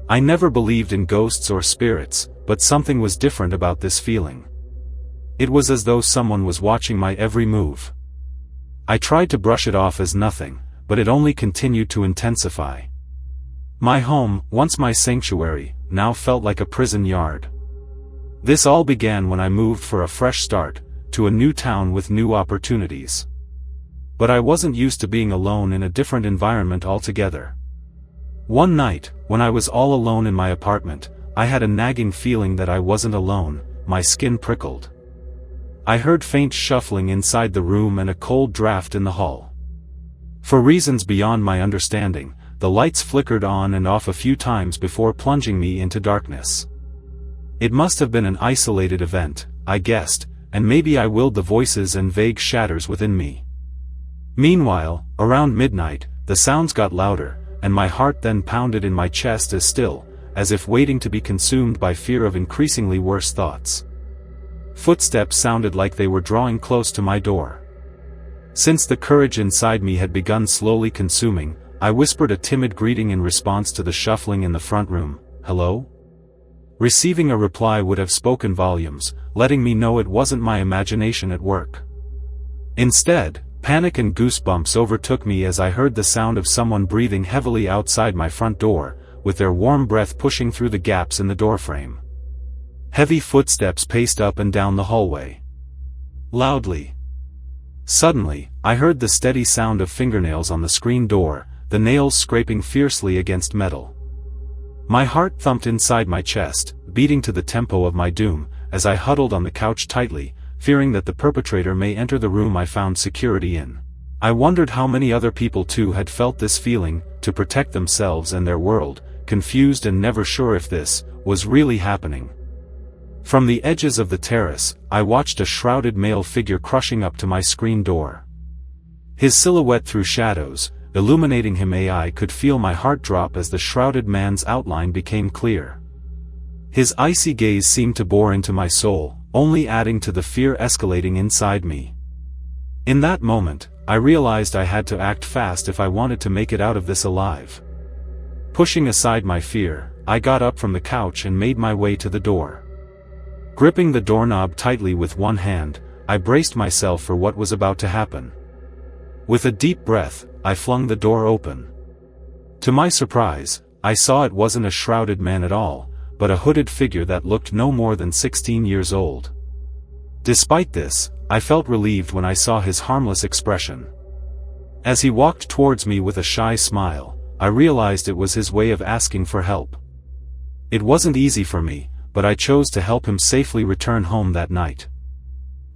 I never believed in ghosts or spirits, but something was different about this feeling. It was as though someone was watching my every move. I tried to brush it off as nothing, but it only continued to intensify. My home, once my sanctuary, now felt like a prison yard. This all began when I moved for a fresh start, to a new town with new opportunities. But I wasn't used to being alone in a different environment altogether. One night, when I was all alone in my apartment, I had a nagging feeling that I wasn't alone. My skin prickled. I heard faint shuffling inside the room and a cold draft in the hall. For reasons beyond my understanding, the lights flickered on and off a few times before plunging me into darkness. It must have been an isolated event, I guessed, and maybe I willed the voices and vague shadows within me. Meanwhile, around midnight, the sounds got louder, and my heart then pounded in my chest as still, as if waiting to be consumed by fear of increasingly worse thoughts. Footsteps sounded like they were drawing close to my door. Since the courage inside me had begun slowly consuming, I whispered a timid greeting in response to the shuffling in the front room. "Hello?" Receiving a reply would have spoken volumes, letting me know it wasn't my imagination at work. Instead, panic and goosebumps overtook me as I heard the sound of someone breathing heavily outside my front door, with their warm breath pushing through the gaps in the doorframe. Heavy footsteps paced up and down the hallway. Loudly. Suddenly, I heard the steady sound of fingernails on the screen door, the nails scraping fiercely against metal. My heart thumped inside my chest, beating to the tempo of my doom, as I huddled on the couch tightly, fearing that the perpetrator may enter the room I found security in. I wondered how many other people too had felt this feeling, to protect themselves and their world, confused and never sure if this was really happening. From the edges of the terrace, I watched a shrouded male figure crushing up to my screen door. His silhouette through shadows, illuminating him. I could feel my heart drop as the shrouded man's outline became clear. His icy gaze seemed to bore into my soul, only adding to the fear escalating inside me. In that moment, I realized I had to act fast if I wanted to make it out of this alive. Pushing aside my fear, I got up from the couch and made my way to the door. Gripping the doorknob tightly with one hand, I braced myself for what was about to happen. With a deep breath, I flung the door open. To my surprise, I saw it wasn't a shrouded man at all, but a hooded figure that looked no more than 16 years old. Despite this, I felt relieved when I saw his harmless expression. As he walked towards me with a shy smile, I realized it was his way of asking for help. It wasn't easy for me, but I chose to help him safely return home that night.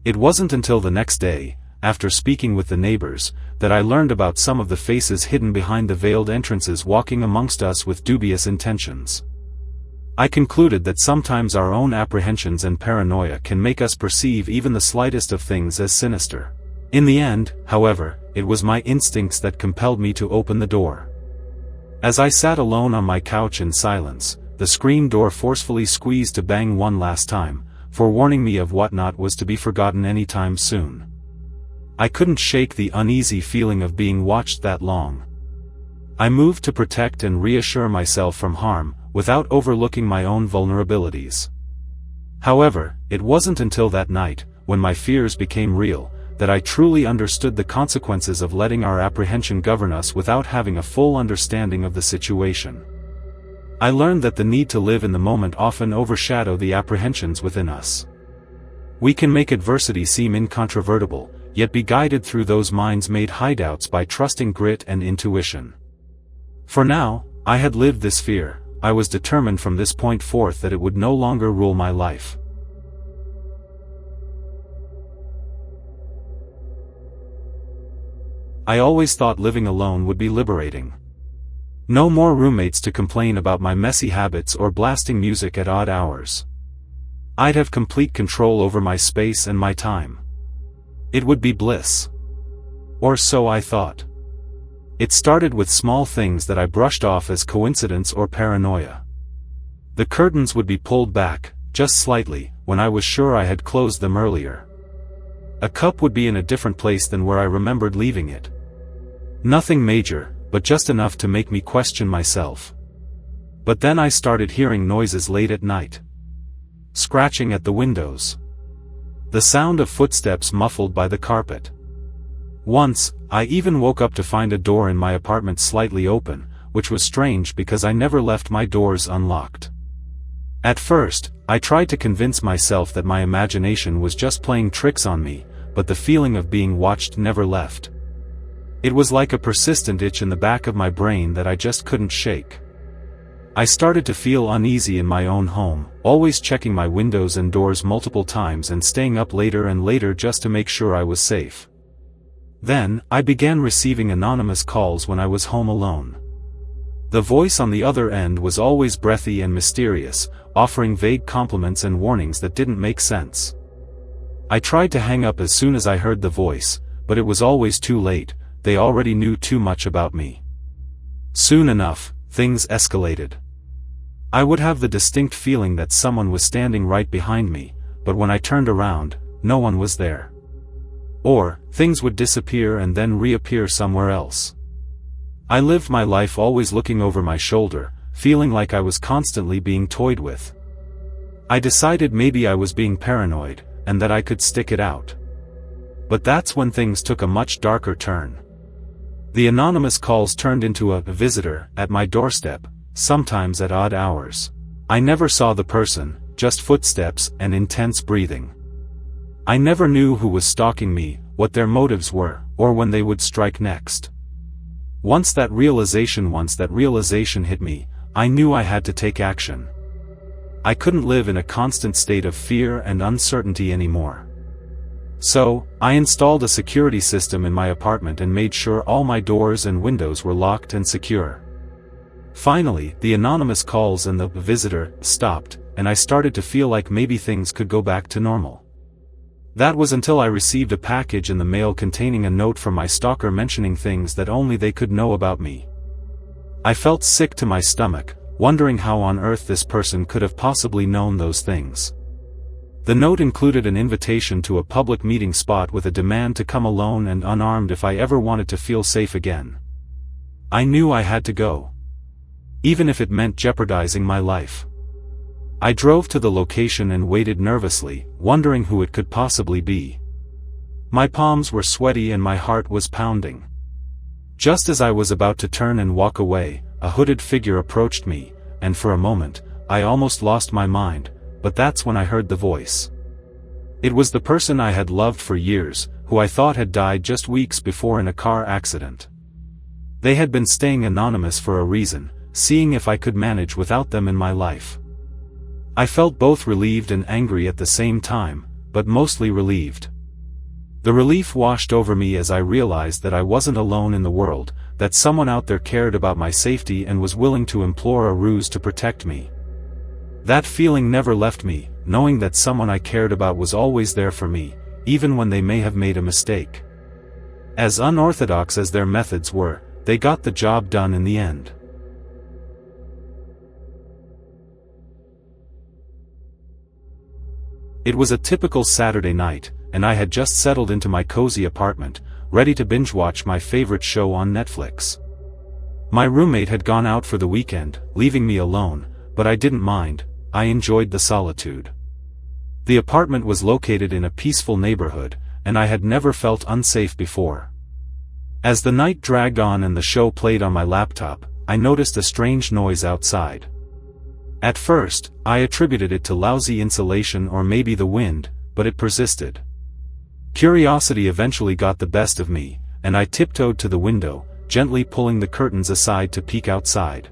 It wasn't until the next day, after speaking with the neighbors, that I learned about some of the faces hidden behind the veiled entrances walking amongst us with dubious intentions. I concluded that sometimes our own apprehensions and paranoia can make us perceive even the slightest of things as sinister. In the end, however, it was my instincts that compelled me to open the door. As I sat alone on my couch in silence, the screen door forcefully squeezed to bang one last time, forewarning me of what not was to be forgotten anytime soon. I couldn't shake the uneasy feeling of being watched that long. I moved to protect and reassure myself from harm, without overlooking my own vulnerabilities. However, it wasn't until that night, when my fears became real, that I truly understood the consequences of letting our apprehension govern us without having a full understanding of the situation. I learned that the need to live in the moment often overshadow the apprehensions within us. We can make adversity seem incontrovertible, yet be guided through those minds-made hideouts by trusting grit and intuition. For now, I had lived this fear. I was determined from this point forth that it would no longer rule my life. I always thought living alone would be liberating. No more roommates to complain about my messy habits or blasting music at odd hours. I'd have complete control over my space and my time. It would be bliss. Or so I thought. It started with small things that I brushed off as coincidence or paranoia. The curtains would be pulled back, just slightly, when I was sure I had closed them earlier. A cup would be in a different place than where I remembered leaving it. Nothing major, but just enough to make me question myself. But then I started hearing noises late at night. Scratching at the windows. The sound of footsteps muffled by the carpet. Once, I even woke up to find a door in my apartment slightly open, which was strange because I never left my doors unlocked. At first, I tried to convince myself that my imagination was just playing tricks on me, but the feeling of being watched never left. It was like a persistent itch in the back of my brain that I just couldn't shake. I started to feel uneasy in my own home, always checking my windows and doors multiple times and staying up later and later just to make sure I was safe. Then, I began receiving anonymous calls when I was home alone. The voice on the other end was always breathy and mysterious, offering vague compliments and warnings that didn't make sense. I tried to hang up as soon as I heard the voice, but it was always too late. They already knew too much about me. Soon enough, things escalated. I would have the distinct feeling that someone was standing right behind me, but when I turned around, no one was there. Or, things would disappear and then reappear somewhere else. I lived my life always looking over my shoulder, feeling like I was constantly being toyed with. I decided maybe I was being paranoid, and that I could stick it out. But that's when things took a much darker turn. The anonymous calls turned into a visitor at my doorstep, sometimes at odd hours. I never saw the person, just footsteps and intense breathing. I never knew who was stalking me, what their motives were, or when they would strike next. Once that realization hit me, I knew I had to take action. I couldn't live in a constant state of fear and uncertainty anymore. So, I installed a security system in my apartment and made sure all my doors and windows were locked and secure. Finally, the anonymous calls and the visitor stopped, and I started to feel like maybe things could go back to normal. That was until I received a package in the mail containing a note from my stalker mentioning things that only they could know about me. I felt sick to my stomach, wondering how on earth this person could have possibly known those things. The note included an invitation to a public meeting spot with a demand to come alone and unarmed if I ever wanted to feel safe again. I knew I had to go. Even if it meant jeopardizing my life. I drove to the location and waited nervously, wondering who it could possibly be. My palms were sweaty and my heart was pounding. Just as I was about to turn and walk away, a hooded figure approached me, and for a moment, I almost lost my mind, but that's when I heard the voice. It was the person I had loved for years, who I thought had died just weeks before in a car accident. They had been staying anonymous for a reason, seeing if I could manage without them in my life. I felt both relieved and angry at the same time, but mostly relieved. The relief washed over me as I realized that I wasn't alone in the world, that someone out there cared about my safety and was willing to employ a ruse to protect me. That feeling never left me, knowing that someone I cared about was always there for me, even when they may have made a mistake. As unorthodox as their methods were, they got the job done in the end. It was a typical Saturday night, and I had just settled into my cozy apartment, ready to binge-watch my favorite show on Netflix. My roommate had gone out for the weekend, leaving me alone, but I didn't mind. I enjoyed the solitude. The apartment was located in a peaceful neighborhood, and I had never felt unsafe before. As the night dragged on and the show played on my laptop, I noticed a strange noise outside. At first, I attributed it to lousy insulation or maybe the wind, but it persisted. Curiosity eventually got the best of me, and I tiptoed to the window, gently pulling the curtains aside to peek outside.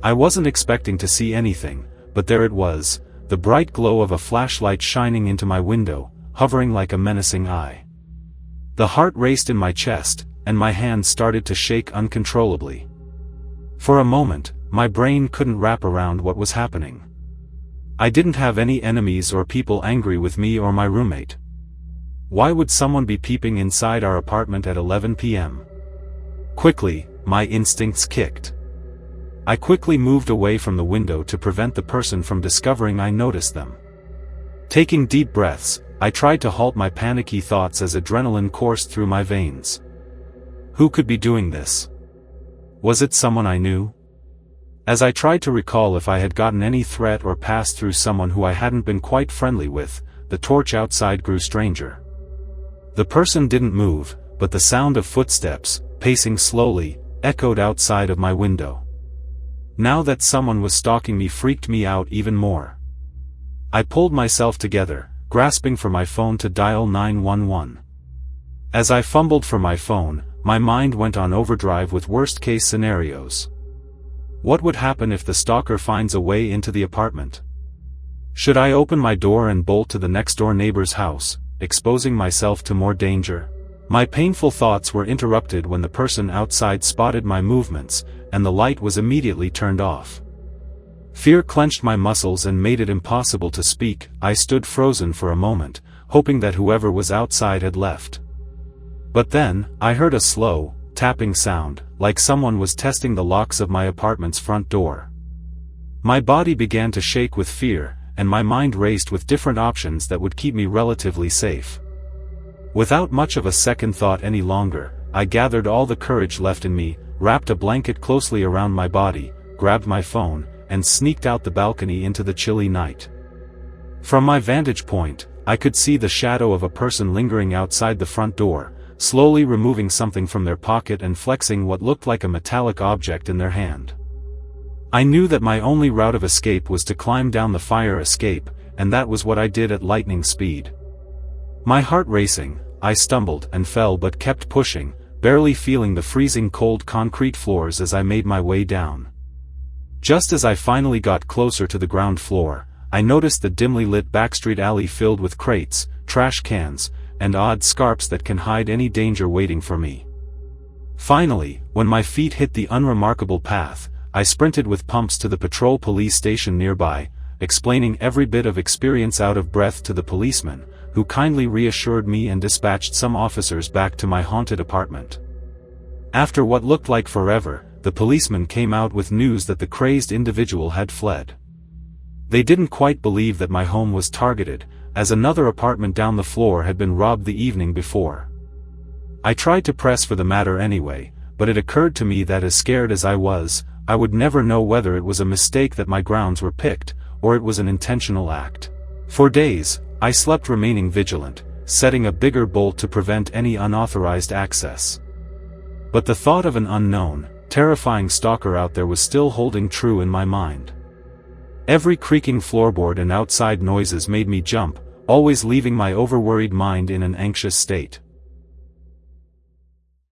I wasn't expecting to see anything, but there it was, the bright glow of a flashlight shining into my window, hovering like a menacing eye. The heart raced in my chest, and my hands started to shake uncontrollably. For a moment, my brain couldn't wrap around what was happening. I didn't have any enemies or people angry with me or my roommate. Why would someone be peeping inside our apartment at 11 p.m.? Quickly, my instincts kicked. I quickly moved away from the window to prevent the person from discovering I noticed them. Taking deep breaths, I tried to halt my panicky thoughts as adrenaline coursed through my veins. Who could be doing this? Was it someone I knew? As I tried to recall if I had gotten any threat or passed through someone who I hadn't been quite friendly with, the torch outside grew stranger. The person didn't move, but the sound of footsteps, pacing slowly, echoed outside of my window. Now that someone was stalking me freaked me out even more. I pulled myself together, grasping for my phone to dial 911. As I fumbled for my phone, my mind went on overdrive with worst-case scenarios. What would happen if the stalker finds a way into the apartment? Should I open my door and bolt to the next-door neighbor's house, exposing myself to more danger? My painful thoughts were interrupted when the person outside spotted my movements, and the light was immediately turned off. Fear clenched my muscles and made it impossible to speak. I stood frozen for a moment, hoping that whoever was outside had left. But then, I heard a slow, tapping sound, like someone was testing the locks of my apartment's front door. My body began to shake with fear, and my mind raced with different options that would keep me relatively safe. Without much of a second thought any longer, I gathered all the courage left in me, wrapped a blanket closely around my body, grabbed my phone, and sneaked out the balcony into the chilly night. From my vantage point, I could see the shadow of a person lingering outside the front door, slowly removing something from their pocket and flexing what looked like a metallic object in their hand. I knew that my only route of escape was to climb down the fire escape, and that was what I did at lightning speed. My heart racing, I stumbled and fell but kept pushing, barely feeling the freezing cold concrete floors as I made my way down. Just as I finally got closer to the ground floor, I noticed the dimly lit backstreet alley filled with crates, trash cans, and odd scarps that can hide any danger waiting for me. Finally, when my feet hit the unremarkable path, I sprinted with pumps to the patrol police station nearby, explaining every bit of experience out of breath to the policeman, who kindly reassured me and dispatched some officers back to my haunted apartment. After what looked like forever, the policeman came out with news that the crazed individual had fled. They didn't quite believe that my home was targeted, as another apartment down the floor had been robbed the evening before. I tried to press for the matter anyway, but it occurred to me that as scared as I was, I would never know whether it was a mistake that my grounds were picked, or it was an intentional act. For days, I slept remaining vigilant, setting a bigger bolt to prevent any unauthorized access. But the thought of an unknown, terrifying stalker out there was still holding true in my mind. Every creaking floorboard and outside noises made me jump, always leaving my overworried mind in an anxious state.